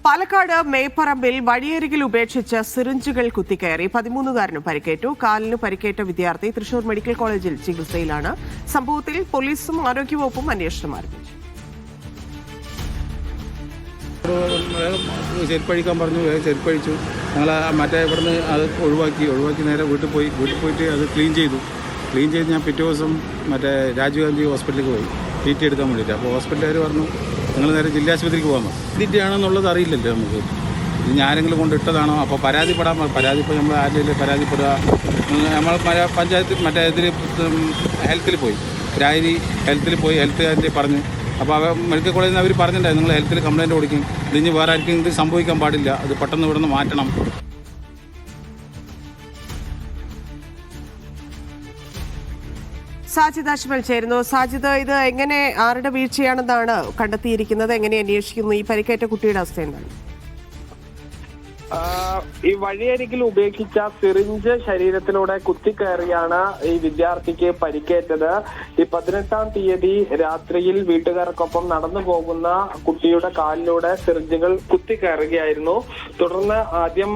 പാലക്കാട് മേപ്പറമ്പിൽ വഴിയരികിൽ ഉപേക്ഷിച്ച സിറിഞ്ചുകൾ കുത്തിക്കയറി 13-കാരന് പരിക്കേറ്റു. കാലിന് പരിക്കേറ്റ വിദ്യാർത്ഥി തൃശൂർ മെഡിക്കൽ കോളേജിൽ ചികിത്സയിലാണ്. സംഭവത്തിൽ പോലീസും ആരോഗ്യവകുപ്പും അന്വേഷണം ആരംഭിച്ചു. ചെരുപ്പഴിക്കാൻ പറഞ്ഞു, ചെരുപ്പഴിച്ചു. ഞങ്ങൾ മറ്റേ ഇവിടുന്ന് അത് ഒഴിവാക്കി നേരെ വീട്ടിൽ പോയിട്ട് അത് ക്ലീൻ ചെയ്ത് ഞാൻ പിറ്റേ ദിവസം മറ്റേ രാജീവ് ഗാന്ധി ഹോസ്പിറ്റലിലേക്ക് പോയി ട്രീറ്റ് എടുക്കാൻ വേണ്ടിയിട്ട്. അപ്പോൾ ഹോസ്പിറ്റലുകാർ പറഞ്ഞു നിങ്ങൾ നേരെ ജില്ലാശുപത്രിക്ക് പോകാൻ പറഞ്ഞു. ഇതിൻ്റെയാണെന്നുള്ളത് അറിയില്ലല്ലോ നമുക്ക്. ഇനി ആരെങ്കിലും കൊണ്ട് ഇട്ടതാണോ? അപ്പോൾ പരാതിപ്പെടാൻ ഇപ്പോൾ നമ്മൾ ആരെങ്കിലും പരാതിപ്പെടുക. നമ്മൾ പഞ്ചായത്ത് മറ്റേ ഇതിൽ ഹെൽത്തിൽ പോയി ഹെൽത്തുകാരൻ്റെ പറഞ്ഞു. അപ്പോൾ മെഡിക്കൽ കോളേജിൽ നിന്ന് അവർ പറഞ്ഞിട്ടുണ്ടായിരുന്നു നിങ്ങൾ ഹെൽത്തിൽ കംപ്ലയിൻറ്റ് കൊടുക്കും, ഇതിന് വേറെ ആർക്കും ഇത് സംഭവിക്കാൻ പാടില്ല, അത് പെട്ടെന്ന് ഇവിടെ നിന്ന് മാറ്റണം. സാജിദ് അജ്മൽ ചേരുന്നു. സാജിദ്, ഇത് എങ്ങനെ ആരുടെ വീഴ്ചയാണെന്നാണ് കണ്ടെത്തിയിരിക്കുന്നത്? എങ്ങനെ അന്വേഷിക്കുന്നു? ഈ പരിക്കേറ്റ കുട്ടിയുടെ അവസ്ഥ എന്താണ്? ഈ വഴിയരികിൽ ഉപേക്ഷിച്ച സിറിഞ്ച് ശരീരത്തിലൂടെ കുത്തിക്കയറിയാണ് ഈ വിദ്യാർത്ഥിക്ക് പരിക്കേറ്റത്. ഈ 18-ാം തീയതി രാത്രിയിൽ വീട്ടുകാർക്കൊപ്പം നടന്നു പോകുന്ന കുട്ടിയുടെ കാലിലൂടെ സിറിഞ്ചുകൾ കുത്തിക്കയറുകയായിരുന്നു. തുടർന്ന് ആദ്യം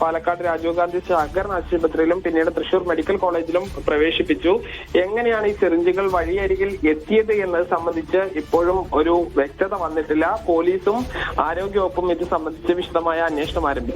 പാലക്കാട് രാജീവ് ഗാന്ധി സഹകരണ ആശുപത്രിയിലും പിന്നീട് തൃശൂർ മെഡിക്കൽ കോളേജിലും പ്രവേശിപ്പിച്ചു. എങ്ങനെയാണ് ഈ സിറിഞ്ചുകൾ വഴിയരികിൽ എത്തിയത് എന്നത് സംബന്ധിച്ച് ഇപ്പോഴും ഒരു വ്യക്തത വന്നിട്ടില്ല. പോലീസും ആരോഗ്യവകുപ്പും ഇത് സംബന്ധിച്ച് വിശദമായ അന്വേഷണം ആരംഭിച്ചു.